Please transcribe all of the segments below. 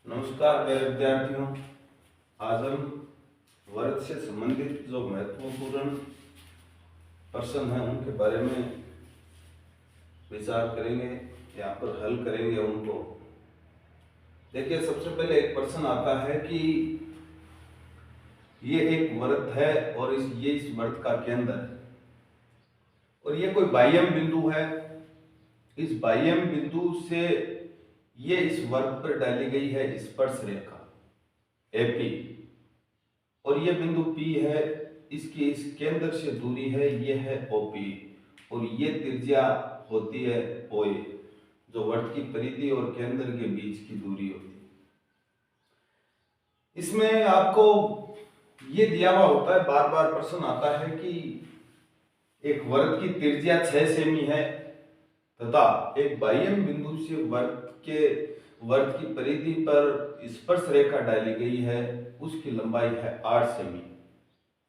नमस्कार मेरे विद्यार्थियों। आज हम वर्ग से संबंधित जो महत्वपूर्ण प्रश्न हैं उनके बारे में विचार करेंगे, यहाँ पर हल करेंगे उनको। देखिए, सबसे पहले एक प्रश्न आता है कि ये एक वृत्त है और इस वृत्त का केंद्र है और ये कोई बाह्यम बिंदु है। इस बाह्यम बिंदु से ये इस वृत्त पर डाली गई है स्पर्श रेखा AP और ये बिंदु P है। इसकी इस केंद्र से दूरी है, ये है OP और ये त्रिज्या होती है OA, जो वृत्त की परिधि और केंद्र के बीच की दूरी होती है। इसमें आपको ये दिया हुआ होता है, बार बार प्रश्न आता है कि एक वृत्त की त्रिज्या 6 सेमी है तथा एक बाह्यम बिंदु से वृत्त की परिधि पर स्पर्श रेखा डाली गई है, उसकी लंबाई है 8 सेमी।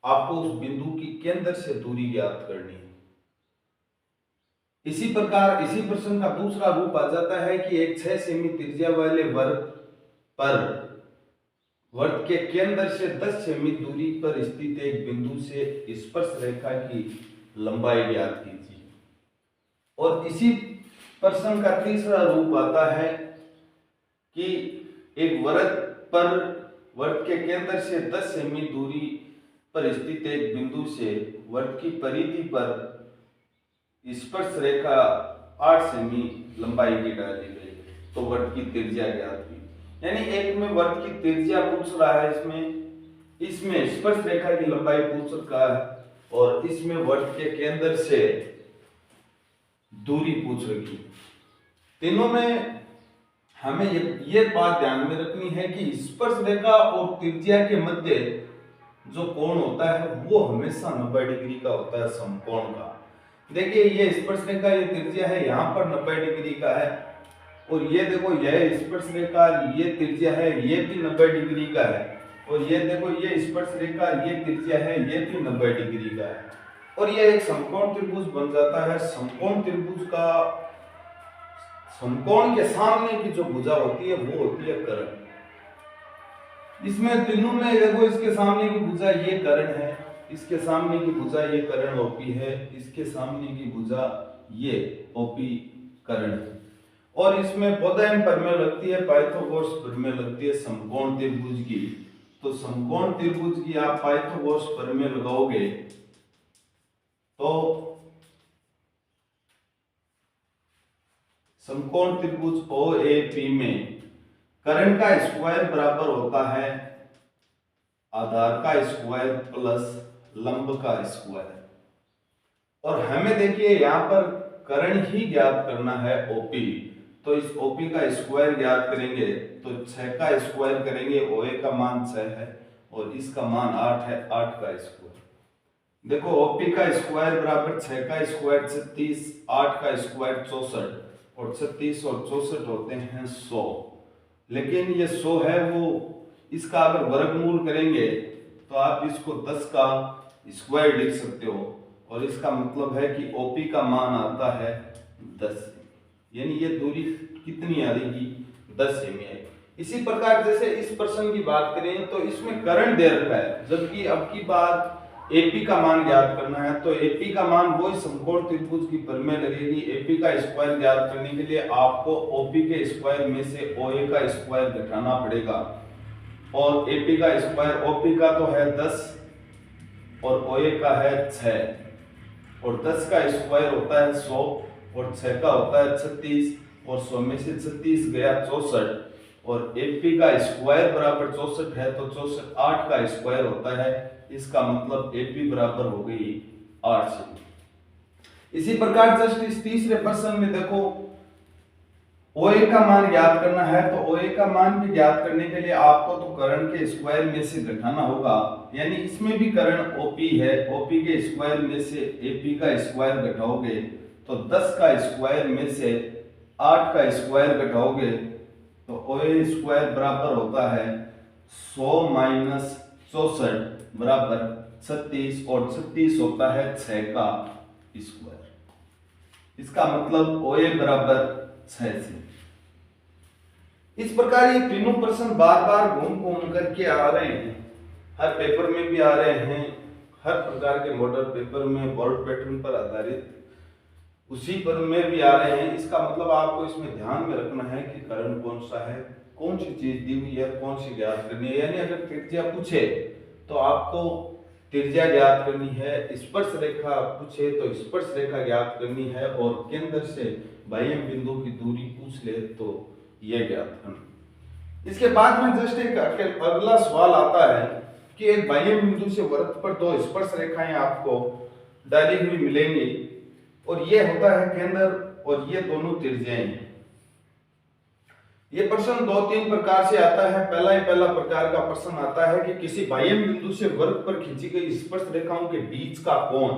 आपको उस बिंदु की केंद्र से दूरी ज्ञात करनी है। इसी प्रकार इसी प्रश्न का दूसरा रूप आ जाता है कि एक 6 सेमी त्रिज्या वाले वृत्त पर वृत्त के केंद्र से 10 सेमी दूरी पर स्थित एक बिंदु से स्पर्श रेखा की लंबाई ज्ञात कीजिए। और इसी प्रश्न का तीसरा रूप आता है कि एक वृत्त के केंद्र से 10 सेमी दूरी पर स्थित एक बिंदु से वृत्त की परिधि पर स्पर्श रेखा 8 सेमी लंबाई की डाली गई, तो वृत्त की त्रिज्या ज्ञात की। यानी एक में वृत्त की त्रिज्या पूछ रहा है, इसमें स्पर्श रेखा की लंबाई पूछ रहा है और इसमें वृत्त के केंद्र से दूरी पूछ रही है। तीनों में हमें ये बात ध्यान में रखनी है कि स्पर्श रेखा और त्रिज्या के मध्य जो कोण होता है वो हमेशा 90 डिग्री का होता है, समकोण का। देखिए, ये स्पर्श रेखा, ये त्रिज्या है, यहाँ पर 90 डिग्री का है और ये देखो, यह स्पर्श रेखा, ये त्रिज्या है, ये भी 90 डिग्री का है और ये देखो, ये स्पर्श रेखा, ये त्रिज्या है, ये भी 90 डिग्री का है और ये एक समकोण त्रिभुज बन जाता है। समकोण त्रिभुज का समकोण के सामने की जो भुजा होती है वो होती है कर्ण। इसमें तीनों में देखो, इसके सामने की भुजा ये कर्ण है, इसके सामने की भुजा ये कर्ण OP है, इसके सामने की भुजा ये OP कर्ण है और इसमें बोधायन प्रमेय लगती है, पाइथागोरस प्रमेय लगती है समकोण त्रिभुज की। तो समकोण त्रिभुज की आप पाइथागोरस प्रमेय लगाओगे तो समकोण त्रिभुज OAP में कर्ण का स्क्वायर बराबर होता है आधार का स्क्वायर प्लस लंब का स्क्वायर। और हमें देखिए, यहाँ पर कर्ण ही ज्ञात करना है OP, तो इस OP का स्क्वायर ज्ञात करेंगे तो 6 का स्क्वायर करेंगे, OA का मान 6 है और इसका मान 8 है, 8 का स्क्वायर। देखो, OP का स्क्वायर बराबर 6 का स्क्वायर 36, 8 का स्क्वायर 64 और 36 और 64 होते हैं 100। लेकिन ये 100 है, वो इसका अगर वर्गमूल करेंगे तो आप इसको 10 का स्क्वायर लिख सकते हो और इसका मतलब है कि OP का मान आता है 10 सेमी। यानी ये दूरी कितनी आ रही, 10 सेमी आएगी। इसी प्रकार जैसे इस प्रश्न की बात करें तो इसमें कर्ण दे रखा है, जबकि अब की बात AP का मान ज्ञात करना है, तो AP का मान वही समकोण त्रिभुज की प्रमेय लगेगी। AP का स्क्वायर ज्ञात करने के लिए आपको OP के स्क्वायर में से OA का स्क्वायर घटाना पड़ेगा और AP का स्क्वायर, OP का तो है 10 और OA का है 6 और 10 का स्क्वायर होता है 100 और 6 का होता है 36 और 100 में से 36 गया 64 और AP का स्क्वायर बराबर 64 है तो 64 8 का स्क्वायर होता है। इसका मतलब AP बराबर हो गई 8 सेमी। इसी प्रकार जस्ट इस तीसरे प्रश्न में देखो, OA का मान ज्ञात करना है, तो OA का मान भी ज्ञात करने के लिए आपको तो कर्ण के स्क्वायर में से घटाना होगा। यानी इसमें भी कर्ण OP है, OP के स्क्वायर में से AP का स्क्वायर घटाओगे तो 10 का स्क्वायर में से 8 का स्क्वायर घटाओगे तो OA स्क्वायर बराबर होता है 100 माइनस 64 बराबर 36 और 36 होता है 6 का स्क्वायर। इसका मतलब OA बराबर 6 सेमी। इस प्रकार ये तीनों प्रश्न बार बार घूम घूम करके आ रहे हैं, हर पेपर में भी आ रहे हैं, हर प्रकार के मॉडल पेपर में बोर्ड पैटर्न पर आधारित उसी पर में भी आ रहे हैं। इसका मतलब आपको इसमें ध्यान में रखना है कि करण कौन सा है, कौन सी चीज दी हुई है, कौन सी ज्ञात करनी है। यानी अगर त्रिज्या पूछे तो आपको त्रिज्या ज्ञात करनी है, स्पर्श रेखा पूछे तो स्पर्श रेखा ज्ञात करनी है, और केंद्र से बाह्य बिंदु की दूरी पूछ ले तो यह ज्ञात करना। इसके बाद में जस्ट एक अगला सवाल आता है कि एक बाह्य बिंदु से वृत्त पर दो स्पर्श रेखाएं आपको डाली हुई मिलेंगी, और ये होता है केंद्र, और ये दोनों त्रिज्याएं हैं। ये प्रश्न दो तीन प्रकार से आता है। पहला प्रकार का प्रश्न आता है कि किसी बाह्य बिंदु से वृत्त पर खींची गई स्पर्श रेखाओं के बीच का कोण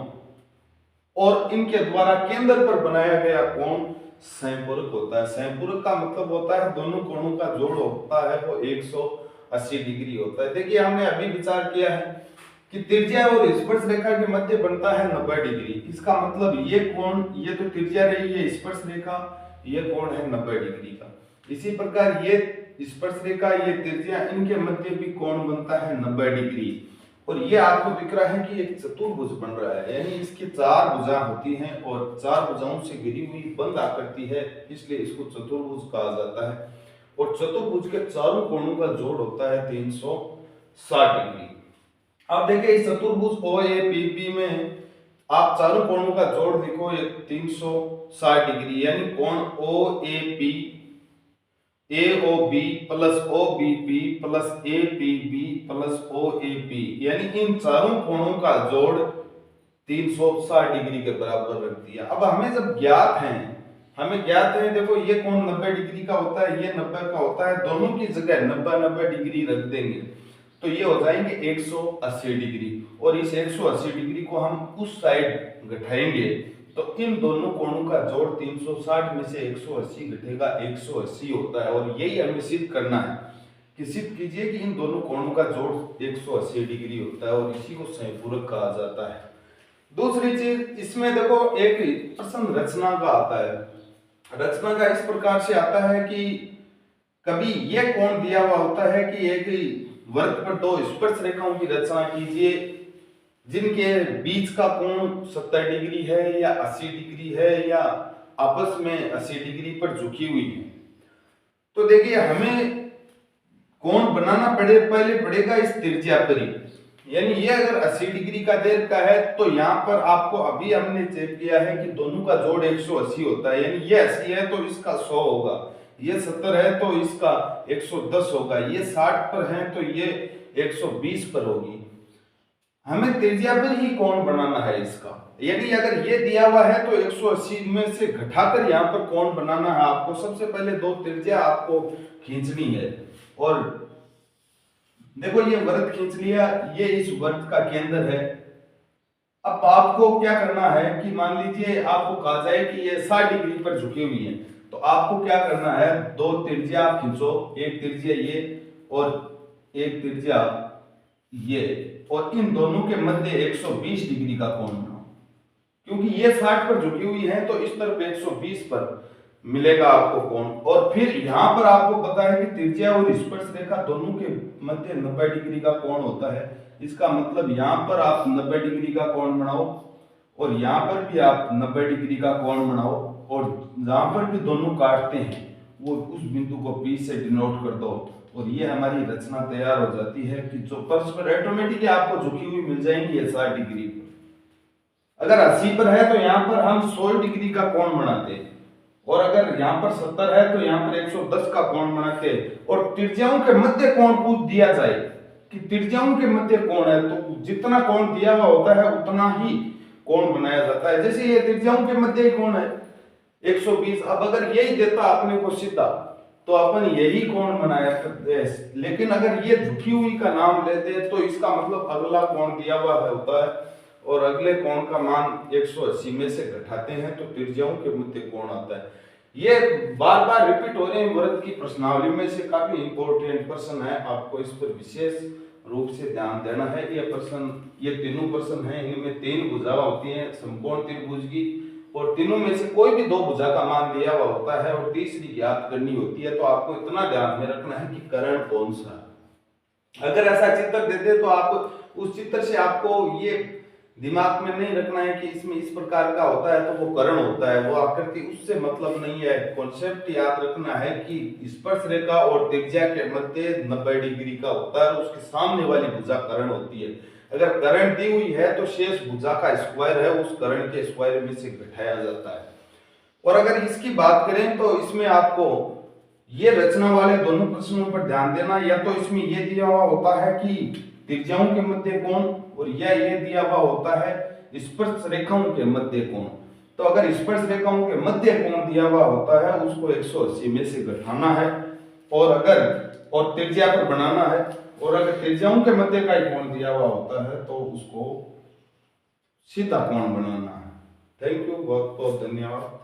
और इनके द्वारा केंद्र पर बनाया गया कोण समपूरक होता है। समपूरक का मतलब होता है दोनों कोणों का जोड़ होता है वो 180 डिग्री होता है। देखिए हमने अभी विचार किया है कि त्रिज्या और स्पर्श रेखा के मध्य बनता है 90 डिग्री। इसका मतलब ये कोण, ये तो त्रिज्या रही है स्पर्श रेखा, ये कोण है 90 डिग्री का। इसी प्रकार ये स्पर्श रेखा, ये त्रिज्या, इनके मध्य भी कोण बनता है 90 डिग्री। और ये आपको दिख रहा है कि एक चतुर्भुज बन रहा है, यानी इसकी चार भुजा होती हैं और चार भुजाओं से घिरी हुई बंद आकृति है, इसलिए इसको चतुर्भुज कहा जाता है। और चतुर्भुज के चारों कोणों का जोड़ होता है 360 डिग्री। अब देखिए इस चतुर्भुज OAPB में आप चारों कोणों का जोड़ देखो, ये 360 डिग्री, यानी कोण OAP AOB plus OBP plus APB plus OAP, यानी इन चारों कोणों का जोड़ 360 डिग्री के बराबर रख दिया। अब हमें जब ज्ञात है, देखो ये कोण 90 डिग्री का होता है, ये 90 का होता है, दोनों की जगह 90 डिग्री रख देंगे तो ये हो जाएंगे 180 डिग्री, और इस 180 डिग्री को हम उस साइड घटाएंगे तो इन दोनों कोणों का जोड़ 360 में से 180 घटेगा 180 होता है। और यही हमें सिद्ध करना है कि सिद्ध कीजिए कि इन दोनों कोणों का जोड़ 180 डिग्री होता है, और इसी को समपूरक कहा जाता है। दूसरी चीज इसमें देखो एक प्रश्न रचना का आता है। रचना का इस प्रकार से आता है कि कभी यह कोण दिया हुआ होता है कि एक वृत्त पर दो स्पर्श रेखाओं की रचना कीजिए जिनके बीच का कोण 70 डिग्री है या 80 डिग्री है या आपस में 80 डिग्री पर झुकी हुई है। तो देखिए हमें कोण बनाना पहले पड़ेगा इस त्रिज्या पर ही, यानी ये अगर 80 डिग्री का दे रखा है तो यहाँ पर आपको अभी हमने चेक किया है कि दोनों का जोड़ 180 होता है, यानी ये 80 है तो इसका 100 होगा, ये 70 है तो इसका 110 होगा, ये 60 पर है तो ये 120 पर होगी। हमें त्रिज्या पर ही कोण बनाना है इसका, यानी अगर ये दिया हुआ है तो 180 में से घटाकर यहाँ पर कोण बनाना है आपको। सबसे पहले दो त्रिज्या आपको खींचनी है, और देखो ये वृत्त खींच लिया, ये इस वृत्त का केंद्र है। अब आपको क्या करना है कि मान लीजिए आपको कहा जाए कि ये 60 डिग्री पर झुकी हुई है, तो आपको क्या करना है, दो त्रिज्या आप खींचो, एक त्रिज्या ये और एक त्रिज्या ये, और इन दोनों के मध्य 120 डिग्री का कोण बनाओ, क्योंकि ये 60 पर झुकी हुई है तो इस तरफ 120 पर मिलेगा आपको कोण। और फिर यहाँ पर आपको पता है कि त्रिज्या और स्पर्श रेखा दोनों के मध्य 90 डिग्री का कोण होता है। इसका मतलब यहाँ पर आप 90 डिग्री का कोण बनाओ और यहाँ पर भी आप 90 डिग्री का कोण बनाओ, और जहां पर भी दोनों काटते हैं वो उस बिंदु को P से डिनोट कर दो, और ये हमारी रचना तैयार हो जाती है कि जो परस्पर ऑटोमेटिकली आपको झुकी हुई मिल जाएंगी 60 डिग्री पर। अगर 80 पर है तो यहाँ पर हम 100 डिग्री का कोण बनाते हैं, और अगर यहाँ पर 70 है तो यहाँ पर 110 का कोण बनाते हैं। और त्रिज्याओं के मध्य कोण पूछ दिया जाए कि त्रिज्याओं के मध्य कोण है तो जितना कोण दिया हुआ होता है उतना ही कोण बनाया जाता है। जैसे ये त्रिज्याओं के मध्य कोण है 120, अब अगर यही देता अपने को सीधा तो अपन यही कोण बनाया करते, लेकिन अगर ये झुकी हुई का नाम लेते तो इसका मतलब अगला कोण दिया हुआ होता है, और अगले कोण का मान 180 में से घटाते हैं तो त्रिज्याओं के मध्य कोण आता है। ये बार बार रिपीट हो रहे हैं वृत्त की प्रश्नावली में से, काफी इंपॉर्टेंट प्रश्न है, आपको इस पर विशेष रूप से ध्यान देना है। ये प्रश्न, ये तीनों प्रश्न हैं, इनमें 3 भुजाएं होती हैं समकोण त्रिभुज की, और तीनों में से कोई भी दो भुजा का मान दिया हुआ होता है और तीसरी ज्ञात करनी होती है, तो आपको इतना ध्यान में रखना है कि कर्ण कौन सा। अगर ऐसा चित्र देते तो आप उस चित्र से आपको ये दिमाग में नहीं रखना है कि इसमें इस प्रकार का होता है तो वो कर्ण होता है, वो आकृति, उससे मतलब नहीं है। कॉन्सेप्ट याद रखना है कि स्पर्श रेखा और त्रिज्या के मध्य 90 डिग्री का होता है और उसके सामने वाली भुजा कर्ण होती है। अगर कर्ण दी हुई है तो शेष भुजा का स्क्वायर है उस कर्ण के स्क्वायर में से घटाया जाता है। और अगर इसकी बात करें तो इसमें आपको ये रचना वाले दोनों प्रश्नों पर ध्यान देना। या तो इसमें ये दिया हुआ होता है कि त्रिज्याओं के मध्य कोण, और ये दिया हुआ होता है स्पर्श रेखाओं के मध्य कोण। तो अगर स्पर्श रेखाओं के मध्य कोण दिया हुआ होता है उसको 180 में से घटाना है, और त्रिज्या पर बनाना है। और अगर त्रिज्याओं के मध्य का कोण दिया हुआ होता है तो उसको सीधा कोण बनाना है। थैंक यू, बहुत बहुत धन्यवाद।